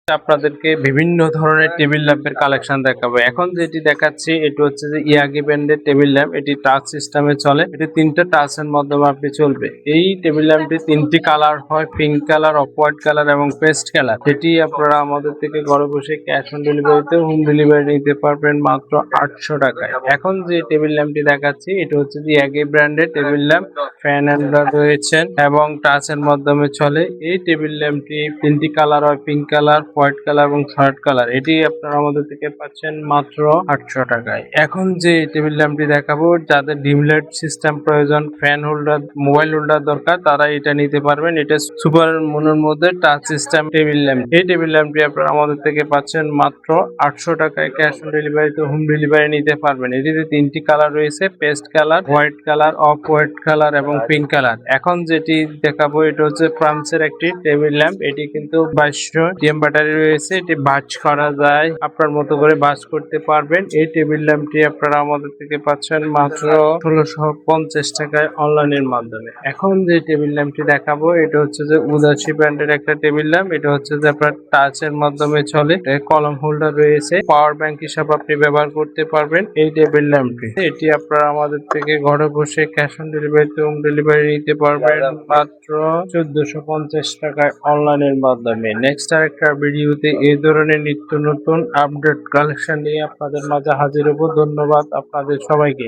আপনাদেরকে বিভিন্ন ধরনের টেবিল ল্যাম্পের কালেকশন দেখাবো। এখন যেটি দেখাচ্ছি এটি হচ্ছে যে ইয়াগি ব্র্যান্ডের টেবিল ল্যাম্প। এটি টাচ সিস্টেমে চলে। এটি তিনটা টাচের মাধ্যমে আপনি চলবে। এই টেবিল ল্যাম্পটি তিনটি কালার হয়, pink colour, off white colour এবং পেস্ট কালার। এটি আপনারা আমাদের থেকে ঘরে বসে ক্যাশ অন ডেলিভারিতে হোম ডেলিভারি নিতে পারবেন মাত্র 800 টাকায়। এখন যে টেবিল ল্যাম্পটি দেখাচ্ছি এটি হচ্ছে যে ইয়াগি ব্র্যান্ডের টেবিল ল্যাম্প। ফ্যান হোল্ডার রয়েছেন এবং টাচের মাধ্যমে চলে। এই টেবিল ল্যাম্পটি তিনটি কালার হয়, পিঙ্ক কালার, হোয়াইট কালার এবং থার্ড কালার। এটি আপনারা আমাদের থেকে পাচ্ছেন মাত্র 800 টাকায়। এখন যে টেবিল ল্যাম্পটি দেখাবো, যাদের ডিম লাইট সিস্টেম প্রয়োজন, ফ্যান হোল্ডার, মোবাইল হোল্ডার দরকার, তারা এটা নিতে পারবেন। এটা সুপার মুনের মধ্যে টাচ সিস্টেম টেবিল ল্যাম্প। এই টেবিল ল্যাম্পটি আপনারা আমাদের থেকে পাচ্ছেন মাত্র 800 টাকায়। ক্যাশ অন ডেলিভারিতে হোম ডেলিভারি নিতে পারবেন। এটিতে তিনটি কালার রয়েছে, paste colour, white colour, off white colour এবং পিঙ্ক কালার। এখন যেটি দেখাবো এটা হচ্ছে ফ্রান্সের একটি টেবিল ল্যাম্প। এটি কিন্তু 2200 ডিএম ব্যাটারি রয়েছে। এটি বাজ করা যায়, আপনার মতো করে বাজ করতে পারবেন। এই টেবিল ল্যাম্পটি আপনারা আমাদের থেকে পাচ্ছেন মাত্র 1650 টাকায় অনলাইনের মাধ্যমে। এখন যে টেবিল ল্যাম্পটি দেখাবো এটা হচ্ছে যে উদাসী ব্র্যান্ডের একটা টেবিল ল্যাম্প। এটা হচ্ছে যে আপনার টাচের মাধ্যমে চলে। কলম হোল্ডার রয়েছে, পাওয়ার ব্যাংক হিসাবে আপনি ব্যবহার করতে পারবেন এই টেবিল ল্যাম্পটি। এটি আপনারা আমাদের থেকে ঘরে বসে ক্যাশ অন ডেলিভারিতে হোম ডেলিভারি নিতে পারবেন মাত্র 1450 টাকায় অনলাইনের মাধ্যমে। নেক্সট আরেকটা ভিডিওতে এই ধরনের নিত্য নতুন আপডেট কালেকশন নিয়ে আপনাদের মাঝে হাজির হব। ধন্যবাদ আপনাদের সবাইকে।